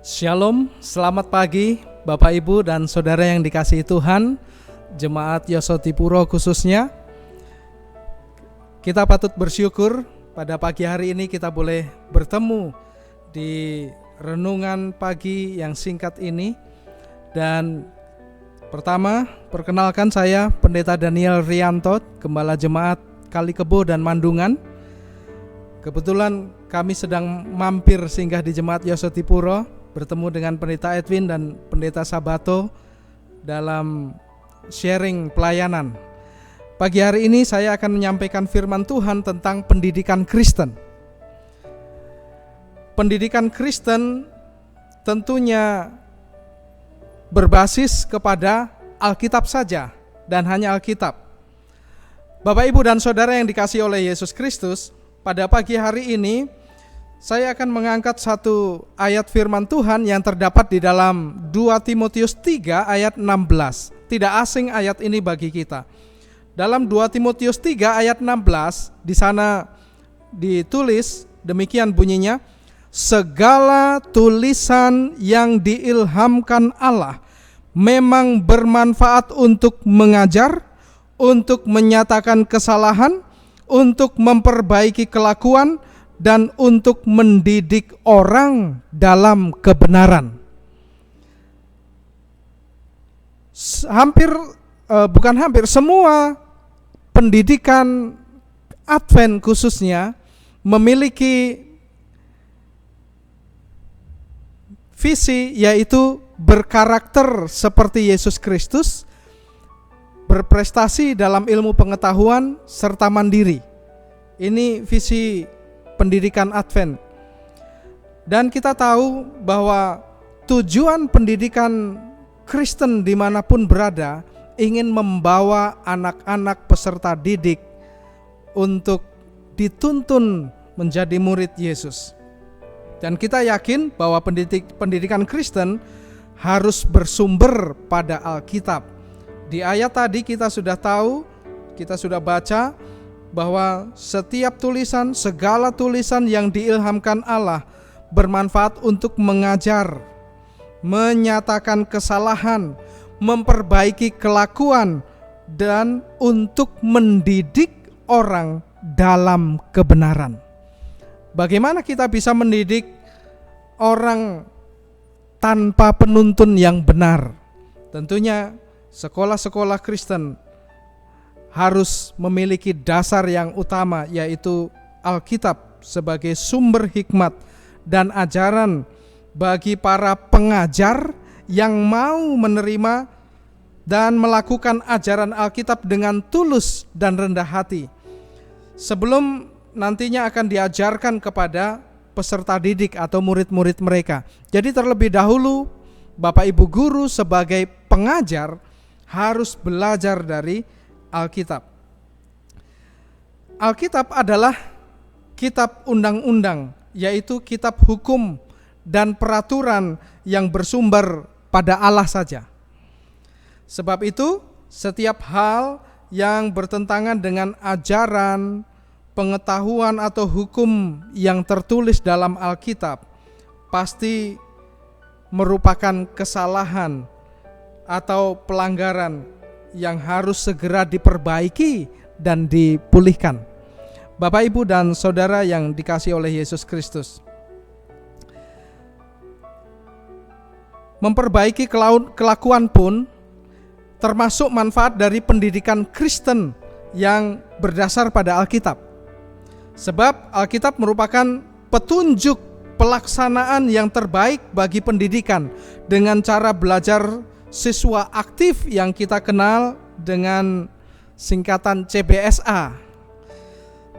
Shalom, selamat pagi Bapak Ibu dan Saudara yang dikasihi Tuhan, Jemaat Yosotipuro khususnya. Kita patut bersyukur pada pagi hari ini kita boleh bertemu di renungan pagi yang singkat ini. Dan pertama, perkenalkan saya Pendeta Daniel Rianto, Gembala Jemaat Kalikebo dan Mandungan. Kebetulan kami sedang mampir singgah di Jemaat Yosotipuro, bertemu dengan Pendeta Edwin dan Pendeta Sabato dalam sharing pelayanan. Pagi hari ini saya akan menyampaikan firman Tuhan tentang pendidikan Kristen. Pendidikan Kristen tentunya berbasis kepada Alkitab saja dan hanya Alkitab. Bapak, Ibu, dan Saudara yang dikasihi oleh Yesus Kristus, pada pagi hari ini saya akan mengangkat satu ayat firman Tuhan yang terdapat di dalam 2 Timotius 3 ayat 16. Tidak asing ayat ini bagi kita. Dalam 2 Timotius 3 ayat 16, di sana ditulis demikian bunyinya, segala tulisan yang diilhamkan Allah memang bermanfaat untuk mengajar, untuk menyatakan kesalahan, untuk memperbaiki kelakuan, dan untuk mendidik orang dalam kebenaran. Semua pendidikan Advent khususnya memiliki visi, yaitu berkarakter seperti Yesus Kristus, berprestasi dalam ilmu pengetahuan, serta mandiri. Ini visi pendidikan Advent. Dan kita tahu bahwa tujuan pendidikan Kristen dimanapun berada ingin membawa anak-anak peserta didik untuk dituntun menjadi murid Yesus. Dan kita yakin bahwa pendidikan Kristen harus bersumber pada Alkitab. Di ayat tadi kita sudah tahu, kita sudah baca bahwa setiap tulisan, segala tulisan yang diilhamkan Allah bermanfaat untuk mengajar, menyatakan kesalahan, memperbaiki kelakuan, dan untuk mendidik orang dalam kebenaran. Bagaimana kita bisa mendidik orang tanpa penuntun yang benar? Tentunya sekolah-sekolah Kristen harus memiliki dasar yang utama, yaitu Alkitab sebagai sumber hikmat dan ajaran bagi para pengajar yang mau menerima dan melakukan ajaran Alkitab dengan tulus dan rendah hati, sebelum nantinya akan diajarkan kepada peserta didik atau murid-murid mereka. Jadi terlebih dahulu Bapak Ibu guru sebagai pengajar harus belajar dari Alkitab. Alkitab adalah kitab undang-undang, yaitu kitab hukum dan peraturan yang bersumber pada Allah saja. Sebab itu, setiap hal yang bertentangan dengan ajaran, pengetahuan atau hukum yang tertulis dalam Alkitab pasti merupakan kesalahan atau pelanggaran yang harus segera diperbaiki dan dipulihkan. Bapak, Ibu, dan Saudara yang dikasihi oleh Yesus Kristus, memperbaiki kelakuan pun termasuk manfaat dari pendidikan Kristen yang berdasar pada Alkitab. Sebab Alkitab merupakan petunjuk pelaksanaan yang terbaik bagi pendidikan dengan cara belajar siswa aktif yang kita kenal dengan singkatan CBSA,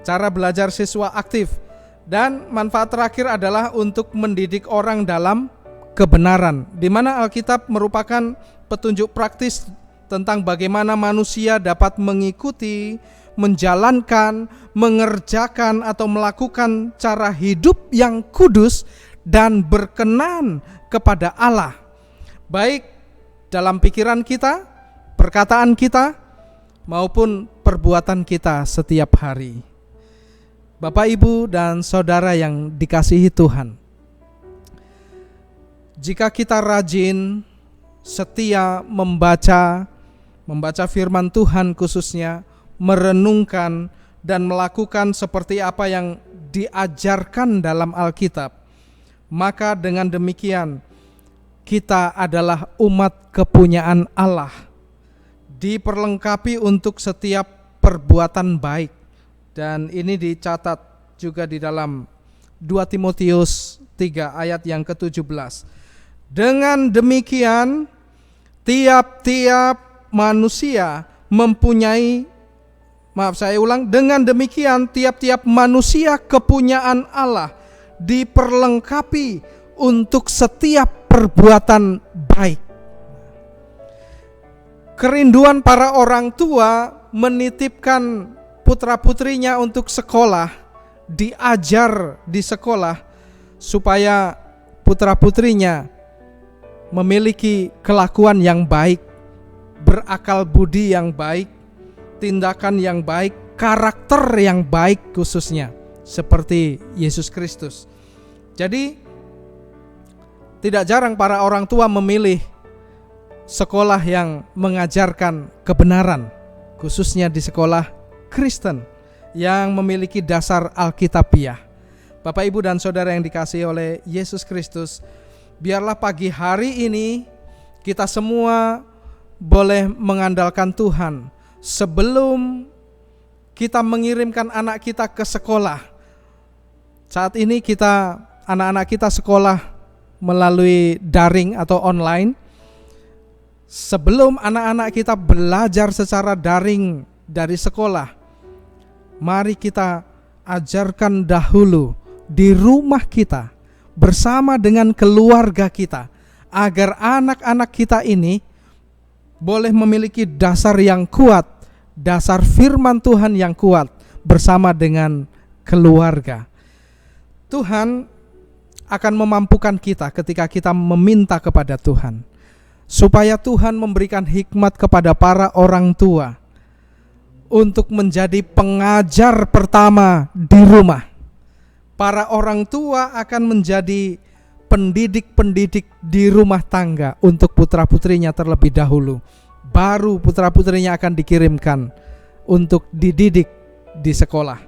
cara belajar siswa aktif. Dan manfaat terakhir adalah untuk mendidik orang dalam kebenaran, di mana Alkitab merupakan petunjuk praktis tentang bagaimana manusia dapat mengikuti, menjalankan, mengerjakan atau melakukan cara hidup yang kudus dan berkenan kepada Allah, baik dalam pikiran kita, perkataan kita, maupun perbuatan kita setiap hari. Bapak, Ibu, dan Saudara yang dikasihi Tuhan, Jika kita rajin, setia membaca firman Tuhan khususnya, merenungkan dan melakukan seperti apa yang diajarkan dalam Alkitab, maka dengan demikian kita adalah umat kepunyaan Allah, diperlengkapi untuk setiap perbuatan baik. Dan ini dicatat juga di dalam 2 Timotius 3 ayat yang ke-17. Dengan demikian tiap-tiap manusia mempunyai, dengan demikian tiap-tiap manusia kepunyaan Allah diperlengkapi untuk setiap perbuatan baik. Kerinduan para orang tua menitipkan putra-putrinya untuk sekolah, diajar di sekolah, supaya putra-putrinya memiliki kelakuan yang baik, berakal budi yang baik, tindakan yang baik, karakter yang baik khususnya, seperti Yesus Kristus. Jadi tidak jarang para orang tua memilih sekolah yang mengajarkan kebenaran, khususnya di sekolah Kristen yang memiliki dasar Alkitabiah. Bapak, Ibu, dan Saudara yang dikasihi oleh Yesus Kristus, biarlah pagi hari ini kita semua boleh mengandalkan Tuhan. Sebelum kita mengirimkan anak kita ke sekolah, saat ini anak-anak kita sekolah melalui daring atau online. Sebelum anak-anak kita belajar secara daring dari sekolah, mari kita ajarkan dahulu di rumah kita bersama dengan keluarga kita, agar anak-anak kita ini boleh memiliki dasar yang kuat, dasar firman Tuhan yang kuat bersama dengan keluarga. Tuhan akan memampukan kita ketika kita meminta kepada Tuhan, supaya Tuhan memberikan hikmat kepada para orang tua untuk menjadi pengajar pertama di rumah. Para orang tua akan menjadi pendidik-pendidik di rumah tangga untuk putra-putrinya terlebih dahulu. Baru putra-putrinya akan dikirimkan untuk dididik di sekolah.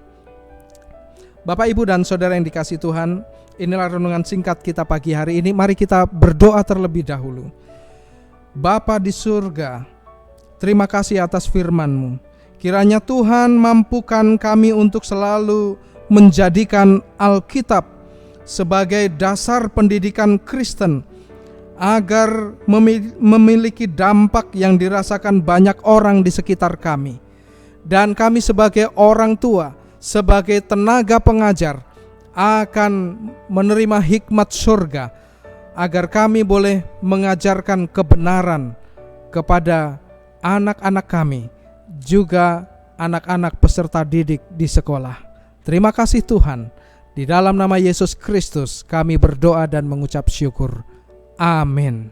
Bapak, Ibu, dan Saudara yang dikasihi Tuhan, inilah renungan singkat kita pagi hari ini. Mari kita berdoa terlebih dahulu. Bapa di surga, terima kasih atas firman-Mu. Kiranya Tuhan mampukan kami untuk selalu menjadikan Alkitab sebagai dasar pendidikan Kristen, agar memiliki dampak yang dirasakan banyak orang di sekitar kami. Dan kami sebagai orang tua, sebagai tenaga pengajar, akan menerima hikmat surga, agar kami boleh mengajarkan kebenaran kepada anak-anak kami, juga anak-anak peserta didik di sekolah. Terima kasih Tuhan. Di dalam nama Yesus Kristus kami berdoa dan mengucap syukur. Amin.